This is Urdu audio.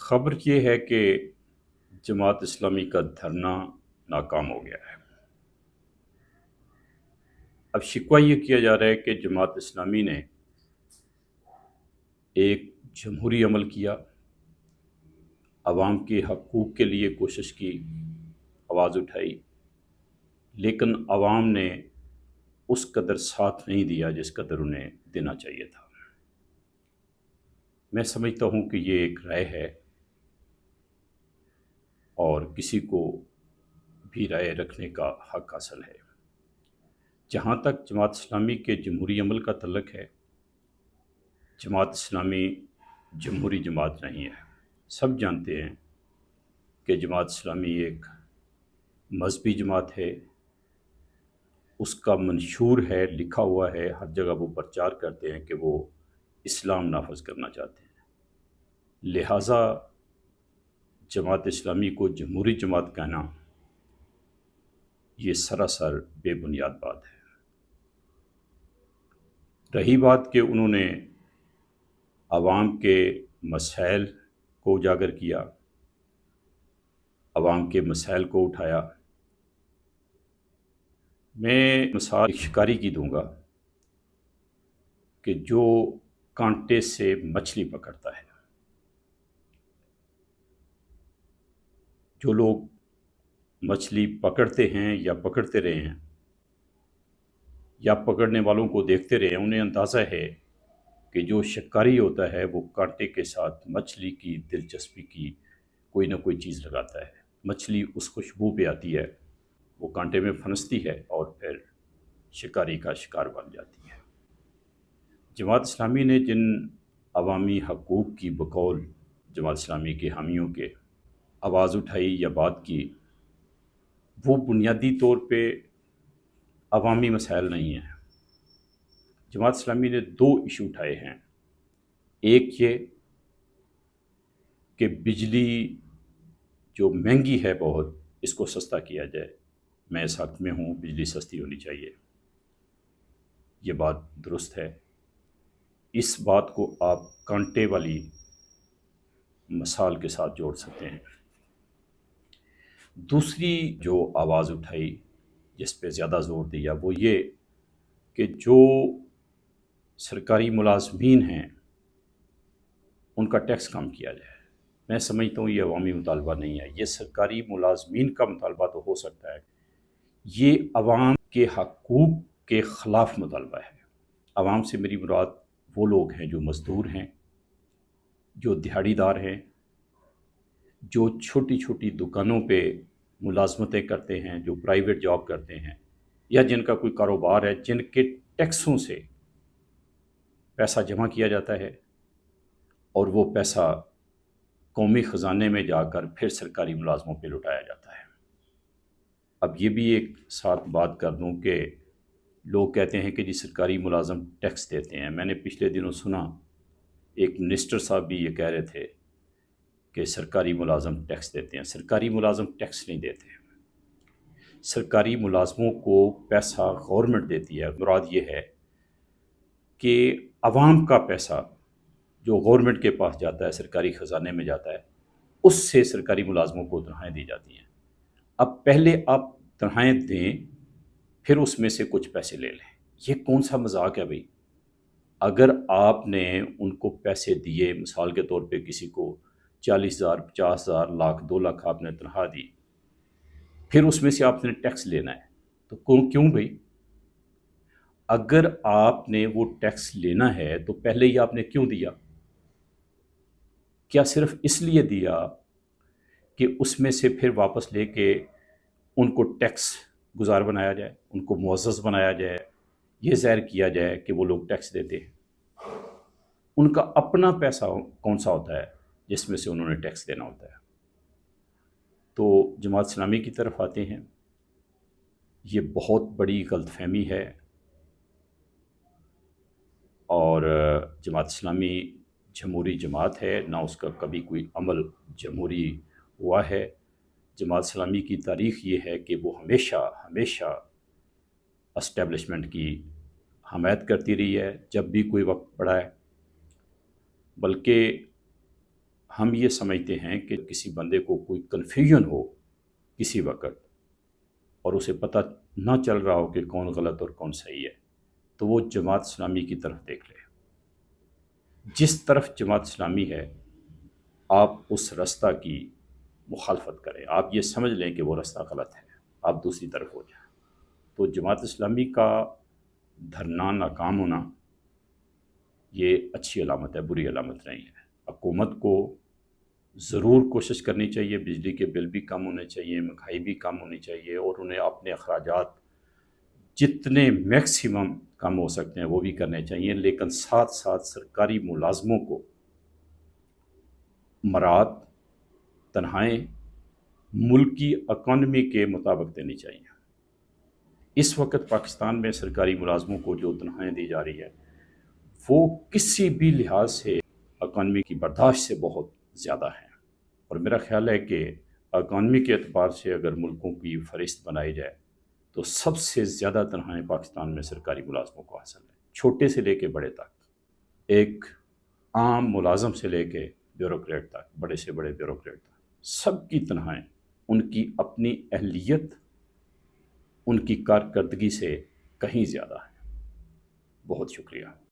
خبر یہ ہے کہ جماعت اسلامی کا دھرنا ناکام ہو گیا ہے۔ اب شکوہ یہ کیا جا رہا ہے کہ جماعت اسلامی نے ایک جمہوری عمل کیا، عوام کے حقوق کے لیے کوشش کی، آواز اٹھائی، لیکن عوام نے اس قدر ساتھ نہیں دیا جس قدر انہیں دینا چاہیے تھا۔ میں سمجھتا ہوں کہ یہ ایک رائے ہے اور کسی کو بھی رائے رکھنے کا حق حاصل ہے۔ جہاں تک جماعت اسلامی کے جمہوری عمل کا تعلق ہے، جماعت اسلامی جمہوری جماعت نہیں ہے۔ سب جانتے ہیں کہ جماعت اسلامی ایک مذہبی جماعت ہے، اس کا منشور ہے، لکھا ہوا ہے، ہر جگہ وہ پرچار کرتے ہیں کہ وہ اسلام نافذ کرنا چاہتے ہیں۔ لہٰذا جماعت اسلامی کو جمہوری جماعت کہنا یہ سراسر بے بنیاد بات ہے۔ رہی بات کہ انہوں نے عوام کے مسائل کو اجاگر کیا، عوام کے مسائل کو اٹھایا۔ میں مثال شکاری کی دوں گا کہ جو کانٹے سے مچھلی پکڑتا ہے، جو لوگ مچھلی پکڑتے ہیں یا پکڑتے رہے ہیں یا پکڑنے والوں کو دیکھتے رہے ہیں، انہیں اندازہ ہے کہ جو شکاری ہوتا ہے وہ کانٹے کے ساتھ مچھلی کی دلچسپی کی کوئی نہ کوئی چیز لگاتا ہے۔ مچھلی اس خوشبو پہ آتی ہے، وہ کانٹے میں پھنستی ہے اور پھر شکاری کا شکار بن جاتی ہے۔ جماعت اسلامی نے جن عوامی حقوق کی بقول جماعت اسلامی کے حامیوں کے آواز اٹھائی یا بات کی، وہ بنیادی طور پہ عوامی مسائل نہیں ہیں۔ جماعت اسلامی نے دو ایشو اٹھائے ہیں۔ ایک یہ کہ بجلی جو مہنگی ہے بہت، اس کو سستا کیا جائے۔ میں اس حق میں ہوں، بجلی سستی ہونی چاہیے، یہ بات درست ہے۔ اس بات کو آپ کانٹے والی مثال کے ساتھ جوڑ سکتے ہیں۔ دوسری جو آواز اٹھائی، جس پہ زیادہ زور دیا، وہ یہ کہ جو سرکاری ملازمین ہیں ان کا ٹیکس کم کیا جائے۔ میں سمجھتا ہوں یہ عوامی مطالبہ نہیں ہے، یہ سرکاری ملازمین کا مطالبہ تو ہو سکتا ہے، یہ عوام کے حقوق کے خلاف مطالبہ ہے۔ عوام سے میری مراد وہ لوگ ہیں جو مزدور ہیں، جو دیہڑی دار ہیں، جو چھوٹی چھوٹی دکانوں پہ ملازمتیں کرتے ہیں، جو پرائیویٹ جاب کرتے ہیں، یا جن کا کوئی کاروبار ہے، جن کے ٹیکسوں سے پیسہ جمع کیا جاتا ہے اور وہ پیسہ قومی خزانے میں جا کر پھر سرکاری ملازموں پہ لٹایا جاتا ہے۔ اب یہ بھی ایک ساتھ بات کر دوں کہ لوگ کہتے ہیں کہ جی سرکاری ملازم ٹیکس دیتے ہیں۔ میں نے پچھلے دنوں سنا ایک منسٹر صاحب بھی یہ کہہ رہے تھے کہ سرکاری ملازم ٹیکس دیتے ہیں۔ سرکاری ملازم ٹیکس نہیں دیتے، سرکاری ملازموں کو پیسہ گورنمنٹ دیتی ہے۔ مراد یہ ہے کہ عوام کا پیسہ جو گورنمنٹ کے پاس جاتا ہے، سرکاری خزانے میں جاتا ہے، اس سے سرکاری ملازموں کو تنخواہیں دی جاتی ہیں۔ اب پہلے آپ تنخواہیں دیں، پھر اس میں سے کچھ پیسے لے لیں۔ یہ کون سا مذاق ہے بھائی؟ اگر آپ نے ان کو پیسے دیے، مثال کے طور پہ کسی کو 40,000، 50,000، لاکھ، 2 لاکھ آپ نے تنخواہ دی، پھر اس میں سے آپ نے ٹیکس لینا ہے، تو کیوں بھائی؟ اگر آپ نے وہ ٹیکس لینا ہے تو پہلے ہی آپ نے کیوں دیا؟ کیا صرف اس لیے دیا کہ اس میں سے پھر واپس لے کے ان کو ٹیکس گزار بنایا جائے، ان کو معزز بنایا جائے، یہ ظاہر کیا جائے کہ وہ لوگ ٹیکس دیتے ہیں؟ ان کا اپنا پیسہ کون سا ہوتا ہے جس میں سے انہوں نے ٹیکس دینا ہوتا ہے؟ تو جماعت اسلامی کی طرف آتے ہیں، یہ بہت بڑی غلط فہمی ہے، اور جماعت اسلامی جمہوری جماعت ہے، نہ اس کا کبھی کوئی عمل جمہوری ہوا ہے۔ جماعت اسلامی کی تاریخ یہ ہے کہ وہ ہمیشہ اسٹیبلشمنٹ کی حمایت کرتی رہی ہے جب بھی کوئی وقت پڑا ہے، بلکہ ہم یہ سمجھتے ہیں کہ کسی بندے کو کوئی کنفیوژن ہو کسی وقت اور اسے پتہ نہ چل رہا ہو کہ کون غلط اور کون صحیح ہے، تو وہ جماعت اسلامی کی طرف دیکھ لے۔ جس طرف جماعت اسلامی ہے آپ اس رستہ کی مخالفت کریں، آپ یہ سمجھ لیں کہ وہ رستہ غلط ہے، آپ دوسری طرف ہو جائیں۔ تو جماعت اسلامی کا دھرنا ناکام ہونا یہ اچھی علامت ہے، بری علامت نہیں ہے۔ حکومت کو ضرور کوشش کرنی چاہیے، بجلی کے بل بھی کم ہونے چاہیے، مہنگائی بھی کم ہونی چاہیے، اور انہیں اپنے اخراجات جتنے میکسیمم کم ہو سکتے ہیں وہ بھی کرنے چاہیے، لیکن ساتھ ساتھ سرکاری ملازموں کو مراعات تنخواہیں ملکی اکانومی کے مطابق دینی چاہیے۔ اس وقت پاکستان میں سرکاری ملازموں کو جو تنخواہیں دی جا رہی ہے وہ کسی بھی لحاظ سے اکانومی کی برداشت سے بہت زیادہ ہیں، اور میرا خیال ہے کہ اکانومی کے اعتبار سے اگر ملکوں کی فہرست بنائی جائے تو سب سے زیادہ تنخواہیں پاکستان میں سرکاری ملازموں کو حاصل ہیں، چھوٹے سے لے کے بڑے تک، ایک عام ملازم سے لے کے بیوروکریٹ تک، بڑے سے بڑے بیوروکریٹ تک، سب کی تنخواہیں ان کی اپنی اہلیت، ان کی کارکردگی سے کہیں زیادہ ہے۔ بہت شکریہ۔